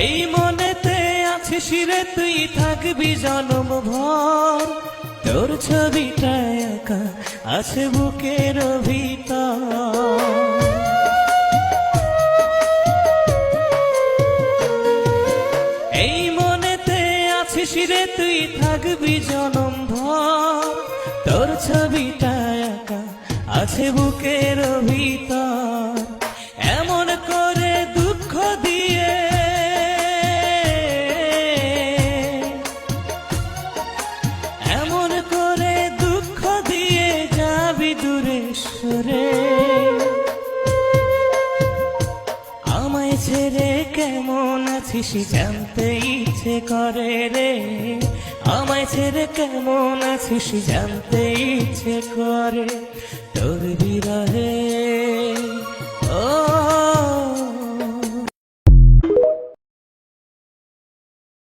এই মনেতে আছিস রে তুই থাকবি জনম ভর, তোর ছবিটা একা আছে বুকের ভিতর। এই মনেতে আছিস রে তুই থাকবি জনম ভর, তোর ছবিটা একা আছে বুকের ভিতর। এমন করে দুঃখ দিয়ে, এমন করে দুঃখ দিয়ে যাবি দূরে সরে। আমায় ছেড়ে কেমন আছিস জানতে ইচ্ছে করে রে, আমায় ছেড়ে কেমন আছিস জানতে ইচ্ছে করে। তোর বিরহে ও